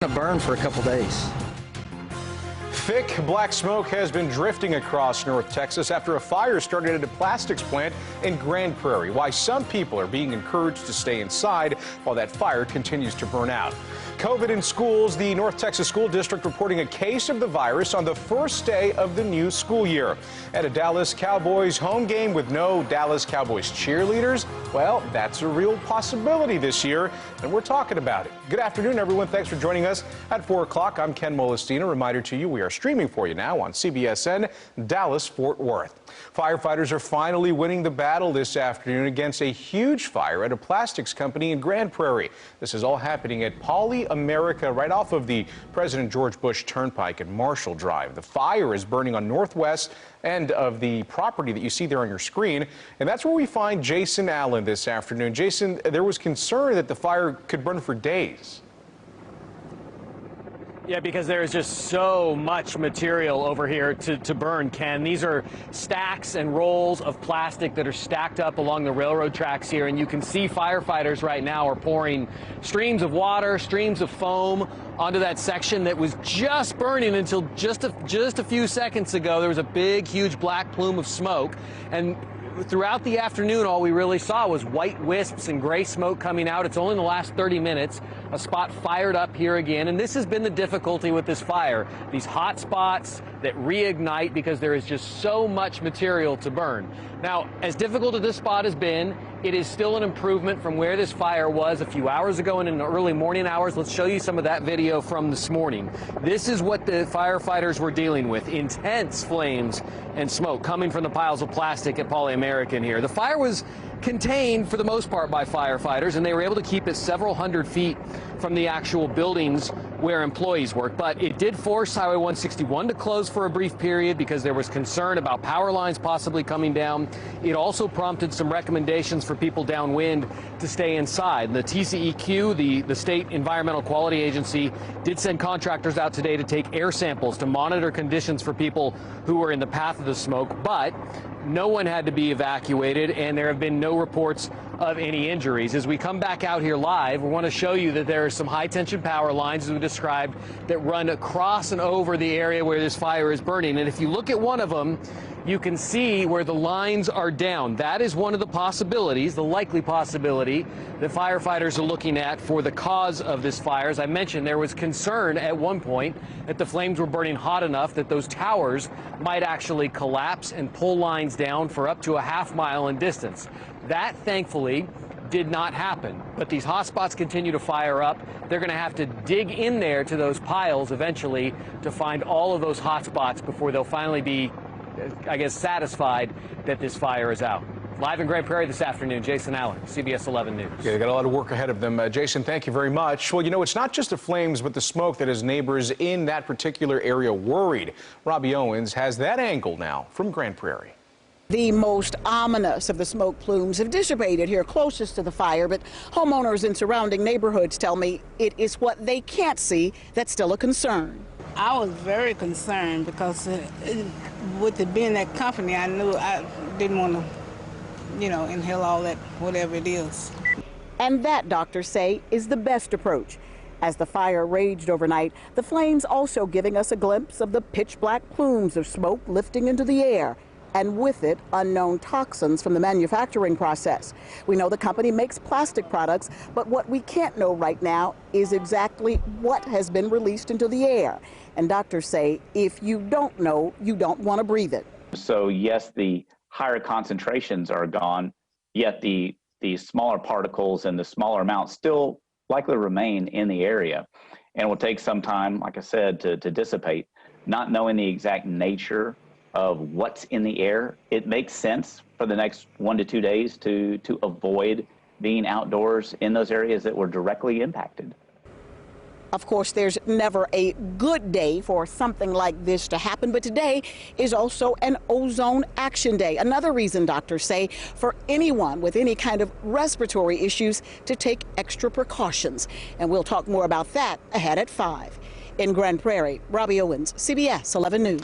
To burn for a couple days. Thick black smoke has been drifting across North Texas after a fire started at a plastics plant in Grand Prairie. Why some people are being encouraged to stay inside while that fire continues to burn out. COVID in schools, the North Texas School District reporting a case of the virus on the first day of the new school year. At a Dallas Cowboys home game with no Dallas Cowboys cheerleaders, well, that's a real possibility this year, and we're talking about it. Good afternoon, everyone. Thanks for joining us at 4 o'clock. I'm Ken Molestina. Reminder to you, we are streaming for you now on CBSN Dallas-Fort Worth. Firefighters are finally winning the battle this afternoon against a huge fire at a plastics company in Grand Prairie. This is all happening at Poly America, right off of the President George Bush Turnpike and Marshall Drive. The fire is burning on northwest end of the property that you see there on your screen, and that's where we find Jason Allen this afternoon. Jason, there was concern that the fire could burn for days. Yeah, because there is just so much material over here to burn, Ken. These are stacks and rolls of plastic that are stacked up along the railroad tracks here, and you can see firefighters right now are pouring streams of water, streams of foam onto that section that was just burning until just a few seconds ago. There was a big, huge black plume of smoke, and throughout the afternoon, all we really saw was white wisps and gray smoke coming out. It's only in the last 30 minutes a spot fired up here again, and this has been the difficulty with this fire. These hot spots that reignite because there is just so much material to burn. Now, as difficult as this spot has been, it is still an improvement from where this fire was a few hours ago and in the early morning hours. Let's show you some of that video from this morning. This is what the firefighters were dealing with: intense flames and smoke coming from the piles of plastic at Poly American here. The fire was contained for the most part by firefighters, and they were able to keep it several hundred feet from the actual buildings where employees work. But it did force Highway 161 to close for a brief period because there was concern about power lines possibly coming down. It also prompted some recommendations for people downwind to stay inside. The TCEQ, the State Environmental Quality Agency, did send contractors out today to take air samples to monitor conditions for people who were in the path of the smoke, but no one had to be evacuated, and there have been no reports of any injuries. As we come back out here live, we want to show you that there are some high-tension power lines, as we described, that run across and over the area where this fire is burning. And if you look at one of them, you can see where the lines are down. That is one of the possibilities, the likely possibility, that firefighters are looking at for the cause of this fire. As I mentioned, there was concern at one point that the flames were burning hot enough that those towers might actually collapse and pull lines down for up to a half-mile in distance. That, thankfully, did not happen. But these hot spots continue to fire up. They're going to have to dig in there to those piles eventually to find all of those hot spots before they'll finally be, I guess, satisfied that this fire is out. Live in Grand Prairie this afternoon, Jason Allen, CBS 11 News. Yeah, they got a lot of work ahead of them. Jason, thank you very much. Well, you know, it's not just the flames, but the smoke that has neighbors in that particular area worried. Robbie Owens has that angle now from Grand Prairie. The most ominous of the smoke plumes have dissipated here closest to the fire, but homeowners in surrounding neighborhoods tell me it is what they can't see that's still a concern. I was very concerned because with it being that company, I knew I didn't want to, inhale all that, whatever it is. And that, doctors say, is the best approach. As the fire raged overnight, the flames also giving us a glimpse of the pitch black plumes of smoke lifting into the air, and with it, unknown toxins from the manufacturing process. We know the company makes plastic products, but what we can't know right now is exactly what has been released into the air. And doctors say if you don't know, you don't want to breathe it. So yes, the higher concentrations are gone, yet the smaller particles and the smaller amounts still likely remain in the area. And it will take some time, like I said, to dissipate. Not knowing the exact nature of what's in the air, it makes sense for the next 1 to 2 days to avoid being outdoors in those areas that were directly impacted. Of course, there's never a good day for something like this to happen, but today is also an ozone action day. Another reason, doctors say, for anyone with any kind of respiratory issues to take extra precautions. And we'll talk more about that ahead at 5. In Grand Prairie, Robbie Owens, CBS 11 News.